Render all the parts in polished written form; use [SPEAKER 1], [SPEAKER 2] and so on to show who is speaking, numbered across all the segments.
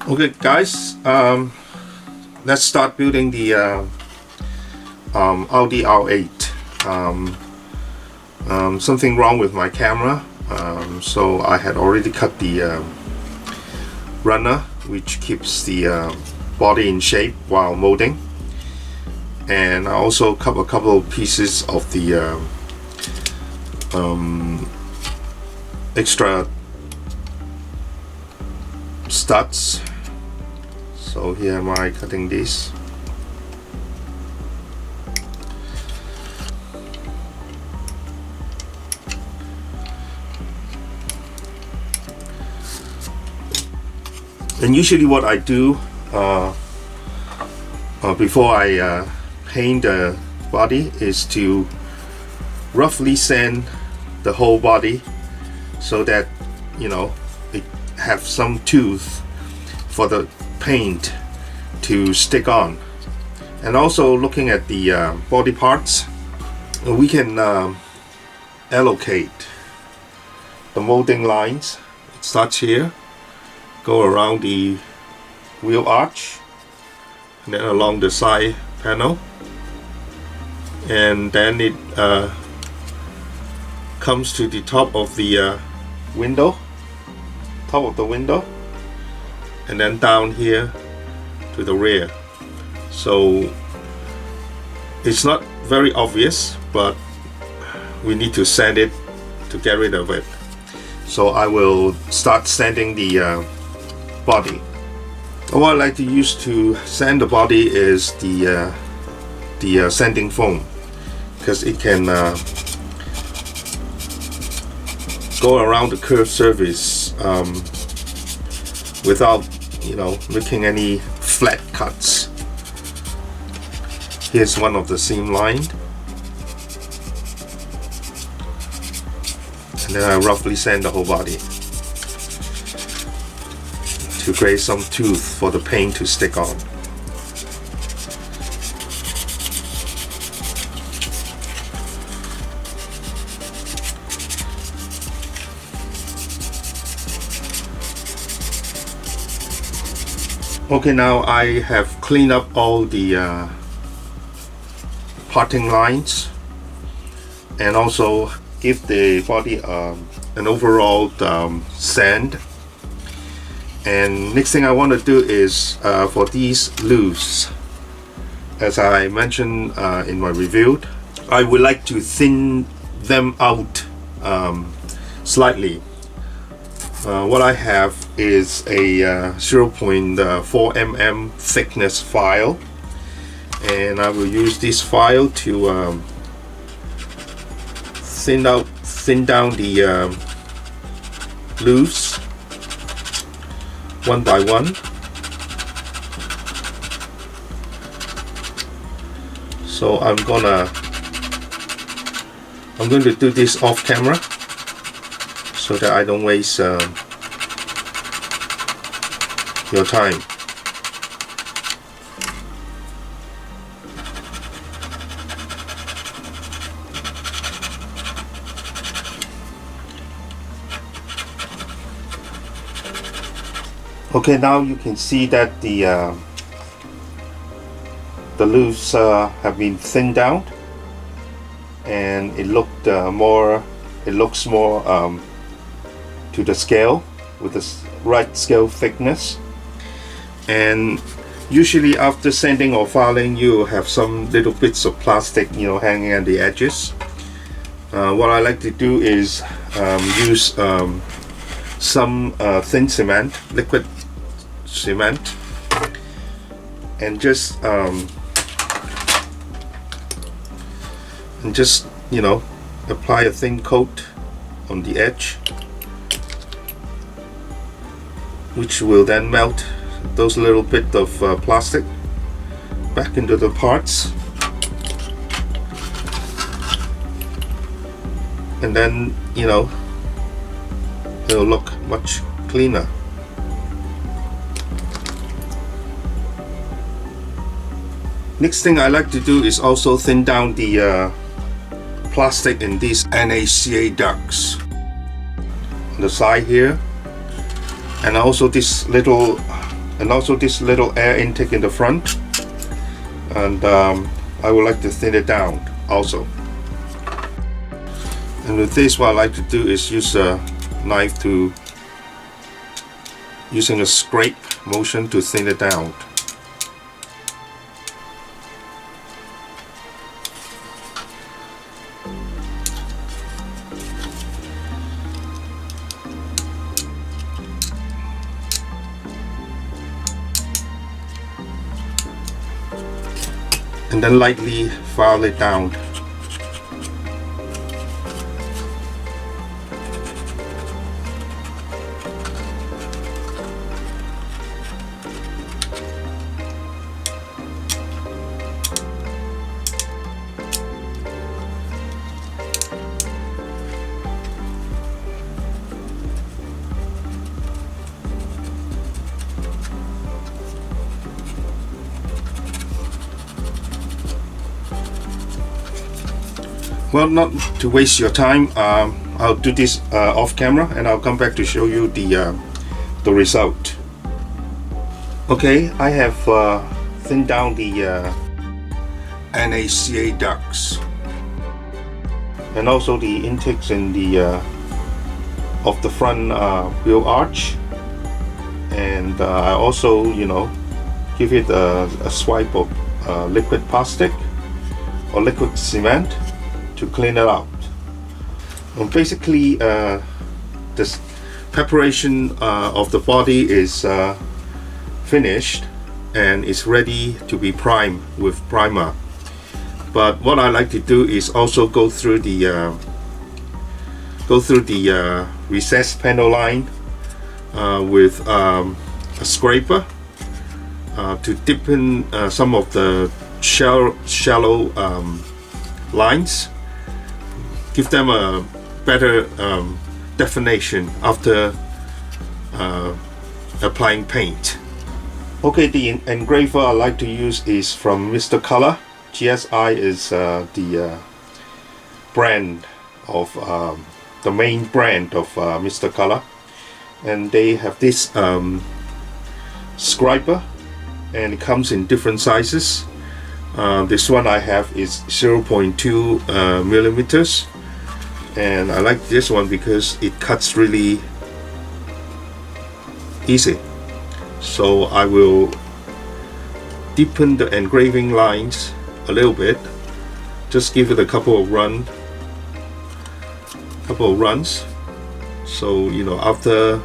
[SPEAKER 1] Okay guys, let's start building the Audi R8. Something wrong with my camera, so I had already cut the runner which keeps the body in shape while molding, and I also cut a couple of pieces of the extra studs. So here am I cutting this. And usually what I do before I paint the body is to roughly sand the whole body so that, you know, it have some tooth for the paint to stick on. And also looking at the body parts, we can allocate the molding lines. It starts here, go around the wheel arch, and then along the side panel, and then it comes to the top of the window, and then down here to the rear. So it's not very obvious, but we need to sand it to get rid of it. So I will start sanding the body. What I like to use to sand the body is the sanding foam, because it can go around the curved surface without, you know, making any flat cuts. Here's one of the seam line, and then I roughly sand the whole body to create some tooth for the paint to stick on. Okay, now I have cleaned up all the parting lines and also give the body an overall sand. And next thing I want to do is for these loops, as I mentioned in my review, I would like to thin them out slightly. What I have is a 0.4 mm thickness file, and I will use this file to thin down the loops one by one. So I'm going to do this off camera so that I don't waste your time. Okay, now you can see that the loops have been thinned down, and it looks more to the scale, with the right scale thickness. And usually after sanding or filing, you have some little bits of plastic, you know, hanging at the edges. What I like to do is use some thin cement, liquid cement, and just you know, apply a thin coat on the edge, which will then melt those little bit of plastic back into the parts, and then, you know, it'll look much cleaner. Next thing I like to do is also thin down the plastic in these NaCa ducts on the side here, and also this little and also this little air intake in the front, and I would like to thin it down also. And with this, what I like to do is use a knife to using a scrape motion to thin it down. And then lightly file it down. Well, not to waste your time, I'll do this off camera, and I'll come back to show you the result. Okay, I have thinned down the NACA ducts, and also the intakes in the of the front wheel arch, and I also, you know, give it a swipe of liquid plastic or liquid cement to clean it out. And basically, this preparation of the body is finished and is ready to be primed with primer. But what I like to do is also go through the recessed panel line with a scraper to deepen some of the shallow lines, give them a better definition after applying paint. Okay, the engraver I like to use is from Mr. Color. GSI is the brand of the main brand of Mr. Color, and they have this scriber, and it comes in different sizes. This one I have is 0.2 millimeters, and I like this one because it cuts really easy. So I will deepen the engraving lines a little bit, just give it a couple of runs, so you know, after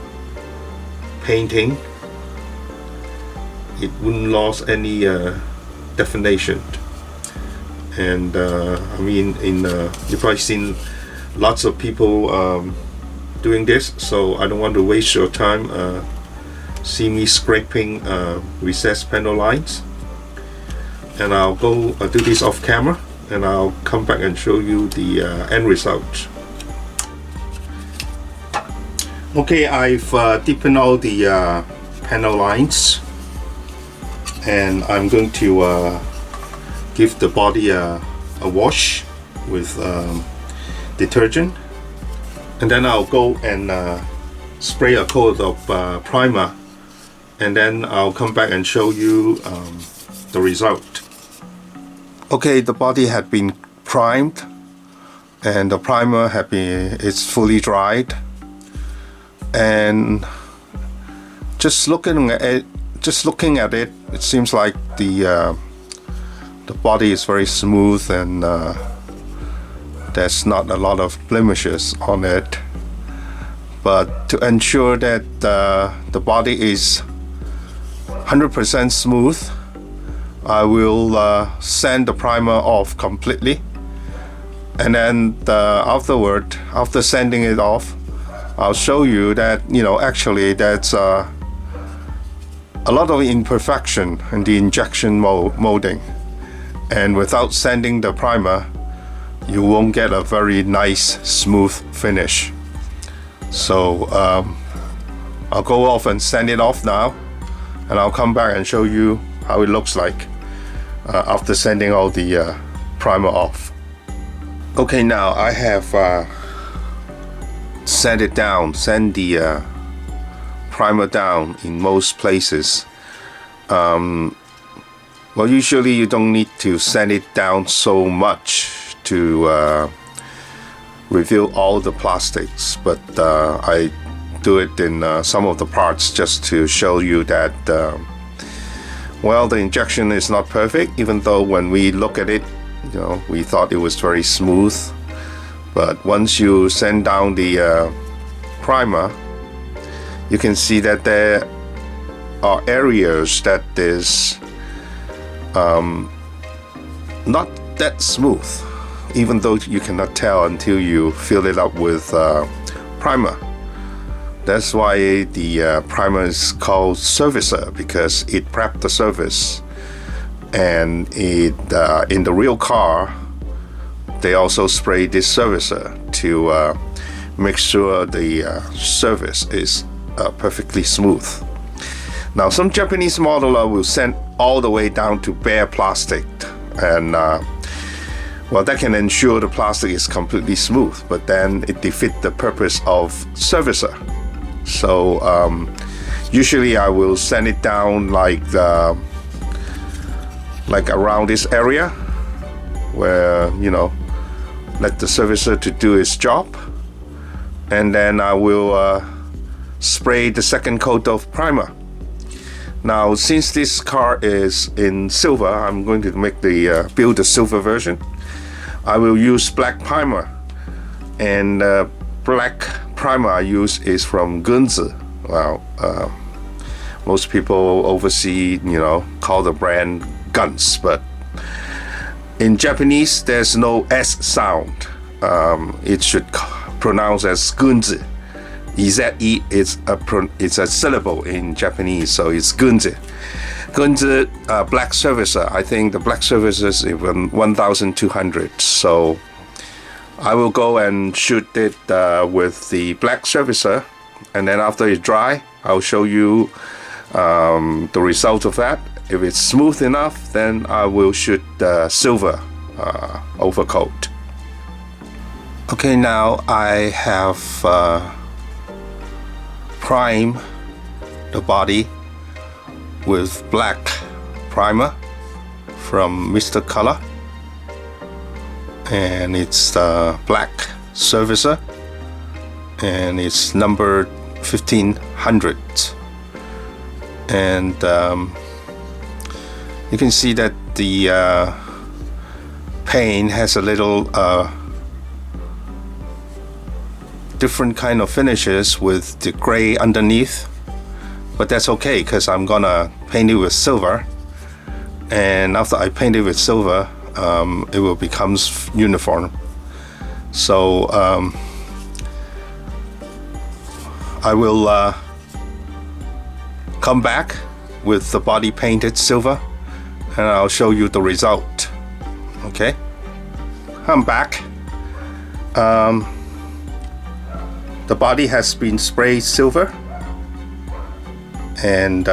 [SPEAKER 1] painting it wouldn't lose any definition. And I mean, you've probably seen lots of people doing this, so I don't want to waste your time. See me scraping recessed panel lines, and I'll go do this off camera, and I'll come back and show you the end result. Okay, I've deepened all the panel lines, and I'm going to give the body a wash with detergent, and then I'll go and spray a coat of primer, and then I'll come back and show you the result. Okay, the body had been primed, and the primer is fully dried, and just looking at it, it seems like the body is very smooth, and there's not a lot of blemishes on it. But to ensure that the body is 100% smooth, I will sand the primer off completely, and then after sanding it off, I'll show you that, you know, actually that's a lot of imperfection in the injection molding, and without sanding the primer you won't get a very nice smooth finish. So I'll go off and sand it off now, and I'll come back and show you how it looks like after sanding all the primer off. Okay, now I have sand the primer down in most places, well, usually you don't need to sand it down so much to reveal all the plastics, but I do it in some of the parts just to show you that well, the injection is not perfect, even though when we look at it, you know, we thought it was very smooth. But once you sand down the primer, you can see that there are areas that is not that smooth, even though you cannot tell until you fill it up with primer. That's why the primer is called surfacer, because it preps the surface. And it in the real car, they also spray this surfacer to make sure the surface is perfectly smooth. Now, some Japanese modeler will sand all the way down to bare plastic, and well, that can ensure the plastic is completely smooth, but then it defeats the purpose of surfacer. So usually I will sand it down like around this area, where, you know, let the surfacer to do its job, and then I will spray the second coat of primer. Now, since this car is in silver, I'm going to make the build the silver version. I will use black primer, and black primer I use is from Gunze. Well, most people overseas, you know, call the brand Guns, but in Japanese there's no S sound. It should pronounce as Gunze. E-Z-E is it's a syllable in Japanese, so it's Gunze. Gunze black surfacer. I think the black surfacer is even 1,200. So I will go and shoot it with the black surfacer, and then after it dry, I'll show you the result of that. If it's smooth enough, then I will shoot the silver overcoat. Okay, now I have primed the body with black primer from Mr. Color, and it's black surfacer, and it's number 1500. And you can see that the paint has a little different kind of finishes with the gray underneath, but that's okay because I'm gonna paint it with silver, and after I paint it with silver, it will become uniform. So I will come back with the body painted silver, and I'll show you the result. Okay, I'm back. The body has been sprayed silver, and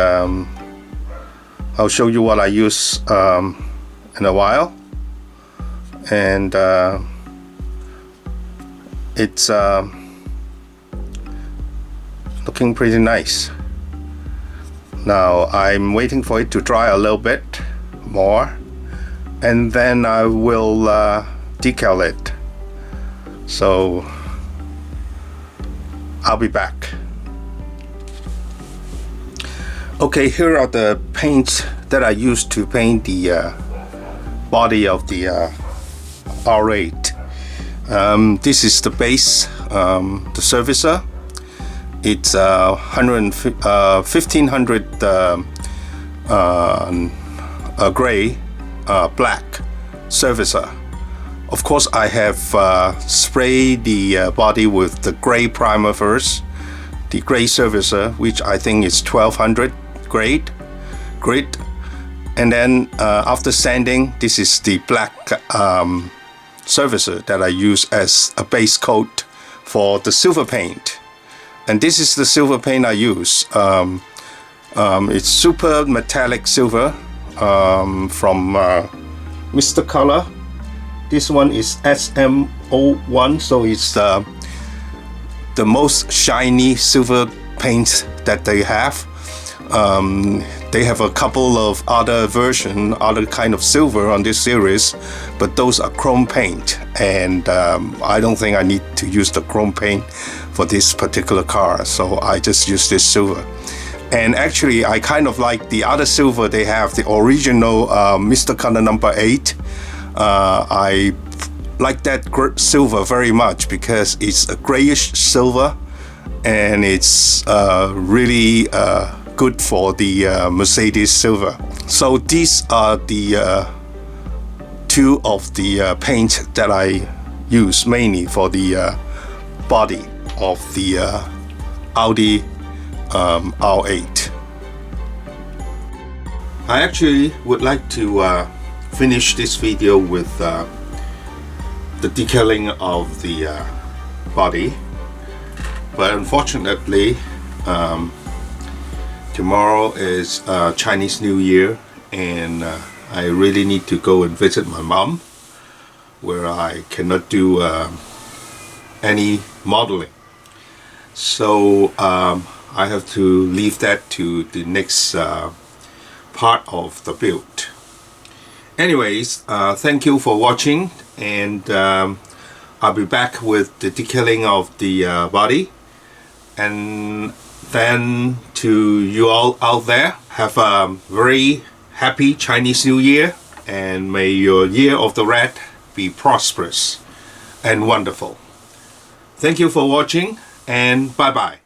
[SPEAKER 1] I'll show you what I use in a while. And it's looking pretty nice. Now I'm waiting for it to dry a little bit more, and then I will decal it. So I'll be back. Okay, here are the paints that I used to paint the body of the R8. This is the base, the surfacer. It's 1500 gray black surfacer. Of course, I have sprayed the body with the gray primer first, the gray surfacer, which I think is 1200 grit, and then after sanding, this is the black surfacer that I use as a base coat for the silver paint. And this is the silver paint I use. It's super metallic silver from Mr. Color. This one is SM01, so it's the most shiny silver paint that they have. They have a couple of other other kind of silver on this series, but those are chrome paint, and I don't think I need to use the chrome paint for this particular car, so I just use this silver. And actually, I kind of like the other silver they have, the original Mr. Color number 8. I like that silver very much because it's a grayish silver, and it's really good for the Mercedes silver. So these are the two of the paint that I use mainly for the body of the Audi R8. I actually would like to finish this video with the decaling of the body, but unfortunately tomorrow is Chinese New Year, and I really need to go and visit my mom, where I cannot do any modeling. So I have to leave that to the next part of the build. Anyways, thank you for watching, and I'll be back with the decaling of the body. And then to you all out there, have a very happy Chinese New Year, and may your year of the rat be prosperous and wonderful. Thank you for watching, and bye bye.